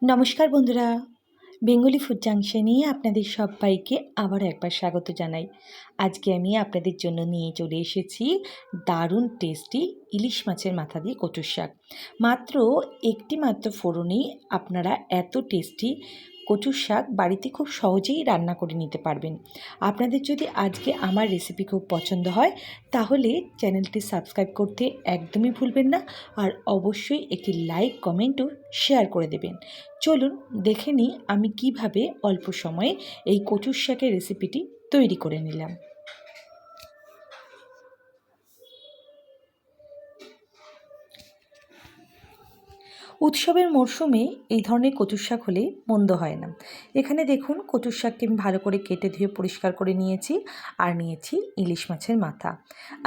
নমস্কার বন্ধুরা, Bengali food জাংশনে আপনাদের সবাইকে আবার একবার স্বাগত জানাই। আজকে আমি আপনাদের জন্য নিয়ে চলে এসেছি দারুণ টেস্টি ইলিশ মাছের মাথা দিয়ে কচুর শাক। মাত্র একটি ফোড়নেই আপনারা এত টেস্টি কচুর শাক বাড়িতে খুব সহজেই রান্না করে নিতে পারবেন। আপনাদের যদি আজকে আমার রেসিপি খুব পছন্দ হয় তাহলে চ্যানেলটি সাবস্ক্রাইব করতে একদমই ভুলবেন না, আর অবশ্যই একটি লাইক, কমেন্ট ও শেয়ার করে দেবেন। চলুন দেখে নিই আমি কিভাবে অল্প সময়ে এই কচুর শাকের রেসিপিটি তৈরি করে নিলাম। উৎসবের মরশুমে এই ধরনের কচুর শাক হলে মন্দ হয় না। এখানে দেখুন, কচুর শাককে আমি ভালো করে কেটে ধুয়ে পরিষ্কার করে নিয়েছি, আর নিয়েছি ইলিশ মাছের মাথা।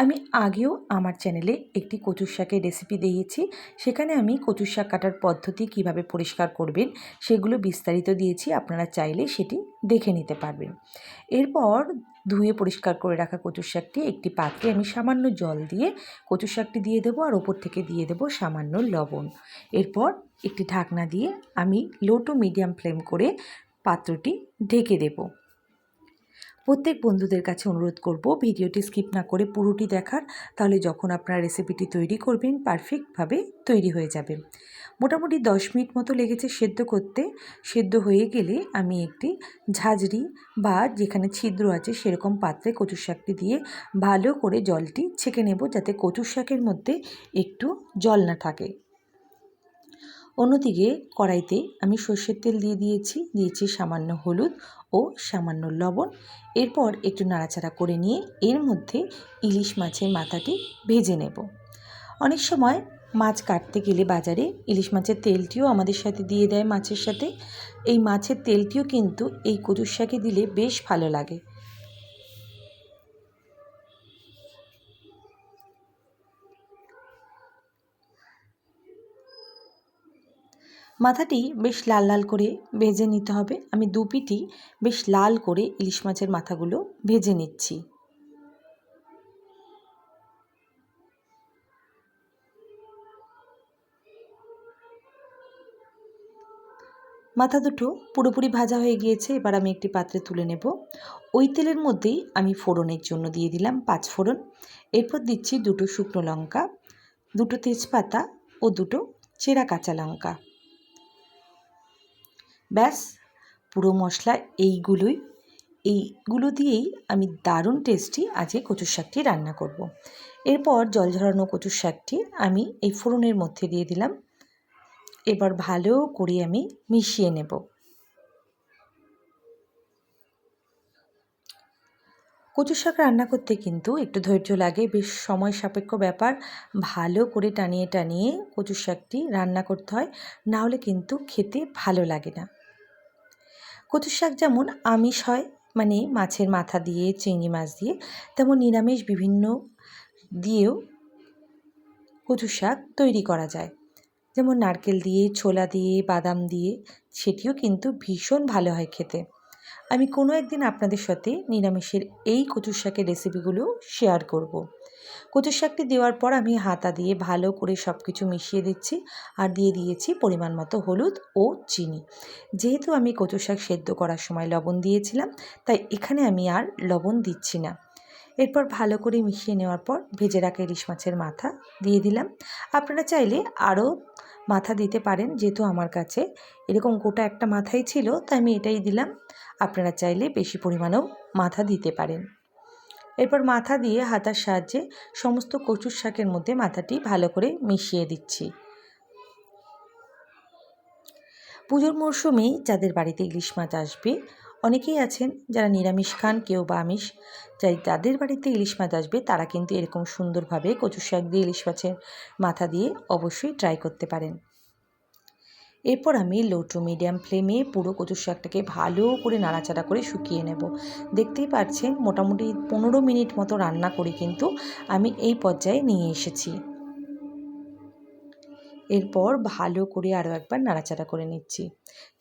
আমি আগেও আমার চ্যানেলে একটি কচুর শাকের রেসিপি দিয়েছি, সেখানে আমি কচুর শাক কাটার পদ্ধতি কিভাবে পরিষ্কার করবেন সেগুলো বিস্তারিত দিয়েছি, আপনারা চাইলে সেটি দেখে নিতে পারবেন। এরপর ধুয়ে পরিষ্কার করে রাখা কচুর শাকটি একটি পাত্রে আমি সামান্য জল দিয়ে কচুর শাকটি দিয়ে দেবো, আর ওপর থেকে দিয়ে দেবো সামান্য লবণ। এরপর একটি ঢাকনা দিয়ে আমি লো টু মিডিয়াম ফ্লেম করে পাত্রটি ঢেকে দেব। প্রত্যেক বন্ধুদের কাছে অনুরোধ করব ভিডিওটি স্কিপ না করে পুরোটি দেখার, তাহলে যখন আপনারা রেসিপিটি তৈরি করবেন পারফেক্টভাবে তৈরি হয়ে যাবে। মোটামুটি 10 মিনিট মতো লেগেছে সেদ্ধ করতে। সেদ্ধ হয়ে গেলে আমি একটি ঝাঁঝরি বা যেখানে ছিদ্র আছে সেরকম পাত্রে কচুর শাকটি দিয়ে ভালো করে জলটি ছেঁকে নেব, যাতে কচুর শাকের মধ্যে একটু জল না থাকে। অন্যদিকে কড়াইতে আমি সর্ষের তেল দিয়েছি সামান্য হলুদ ও সামান্য লবণ। এরপর একটু নাড়াচাড়া করে নিয়ে এর মধ্যে ইলিশ মাছের মাথাটি ভেজে নেব। অনেক সময় মাছ কাটতে গেলে বাজারে ইলিশ মাছের তেলটিও আমাদের সাথে দিয়ে দেয় মাছের সাথে। এই মাছের তেলটিও কিন্তু এই কচুর শাকে দিলে বেশ ভালো লাগে। মাথাটি বেশ লাল লাল করে ভেজে নিতে হবে। আমি দুপিটি বেশ লাল করে ইলিশ মাছের মাথাগুলো ভেজে নিচ্ছি। মাথা দুটো পুরোপুরি ভাজা হয়ে গিয়েছে, এবার আমি একটি পাত্রে তুলে নেব। ওই তেলের মধ্যেই আমি ফোড়নের জন্য দিয়ে দিলাম 5 ফোড়ন। এরপর দিচ্ছি 2টো শুকনো লঙ্কা, 2টো তেজপাতা ও 2টো চেরা কাঁচা লঙ্কা। ব্যাস, পুরো মশলা এইগুলো দিয়েই আমি দারুণ টেস্টি আজকে কচুর শাকটি রান্না করব। এরপর জল ঝরানো কচুর শাকটি আমি এই ফোড়নের মধ্যে দিয়ে দিলাম। এবার ভালো করে আমি মিশিয়ে নেব। কচুর শাক রান্না করতে কিন্তু একটু ধৈর্য লাগে, বেশ সময় সাপেক্ষ ব্যাপার। ভালো করে টানিয়ে টানিয়ে কচুর শাকটি রান্না করতে হয়, না হলে কিন্তু খেতে ভালো লাগে না। কচুর শাক যেমন আমিষ হয়, মানে মাছের মাথা দিয়ে, চিংড়ি মাছ দিয়ে, তেমন নিরামিষ বিভিন্ন দিয়েও কচুর শাক তৈরি করা যায়। যেমন নারকেল দিয়ে, ছোলা দিয়ে, বাদাম দিয়ে, সেটিও কিন্তু ভীষণ ভালো হয় খেতে। আমি কোনো একদিন আপনাদের সাথে নিরামিষের এই কচুর শাকের রেসিপিগুলো শেয়ার করব। কচুর শাকটি দেওয়ার পর আমি হাতা দিয়ে ভালো করে সব কিছু মিশিয়ে দিচ্ছি, আর দিয়ে দিয়েছি পরিমাণ মতো হলুদ ও চিনি। যেহেতু আমি কচুর শাক সেদ্ধ করার সময় লবণ দিয়েছিলাম, তাই এখানে আমি আর লবণ দিচ্ছি না। এরপর ভালো করে মিশিয়ে নেওয়ার পর ভেজে রাখা ইলিশ মাছের মাথা দিয়ে দিলাম। আপনারা চাইলে আরও মাথা দিতে পারেন, যেহেতু আমার কাছে এরকম গোটা একটা মাথাই ছিল তাই আমি এটাই দিলাম। আপনারা চাইলে বেশি পরিমাণেও মাথা দিতে পারেন। এরপর মাথা দিয়ে হাতার সাহায্যে সমস্ত কচুর শাকের মধ্যে মাথাটি ভালো করে মিশিয়ে দিচ্ছি। পুজোর মরশুমে যাদের বাড়িতে ইলিশ মাছ আসবে, অনেকেই আছেন যারা নিরামিষ খান, কেউ বা আমিষ, যাদের বাড়িতে ইলিশ মাছ আসবে তারা কিন্তু এরকম সুন্দরভাবে কচুর শাক দিয়ে ইলিশ মাছের মাথা দিয়ে অবশ্যই ট্রাই করতে পারেন। এরপর আমি লো টু মিডিয়াম ফ্লেমে পুরো কচুর শাকটাকে ভালো করে নাড়াচাড়া করে শুকিয়ে নেব। দেখতেই পাচ্ছেন মোটামুটি 15 মিনিট মতো রান্না করে কিন্তু আমি এই পর্যায়ে নিয়ে এসেছি। এরপর ভালো করে আরও একবার নাড়াচাড়া করে নিচ্ছি।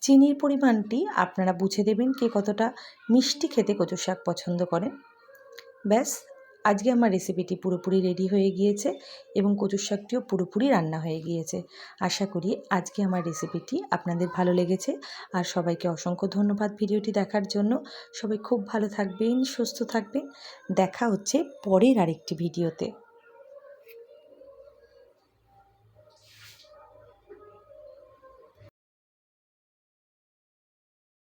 চিনির পরিমাণটি আপনারা বুঝে দেবেন কে কতটা মিষ্টি খেতে কচুর শাক পছন্দ করেন। ব্যাস, আজকে আমার রেসিপিটি পুরোপুরি রেডি হয়ে গিয়েছে এবং কচুর শাকটিও পুরোপুরি রান্না হয়ে গিয়েছে। আশা করি আজকে আমার রেসিপিটি আপনাদের ভালো লেগেছে। আর সবাইকে অসংখ্য ধন্যবাদ ভিডিওটি দেখার জন্য। সবাই খুব ভালো থাকবেন, সুস্থ থাকবেন। দেখা হচ্ছে পরের আরেকটি ভিডিওতে।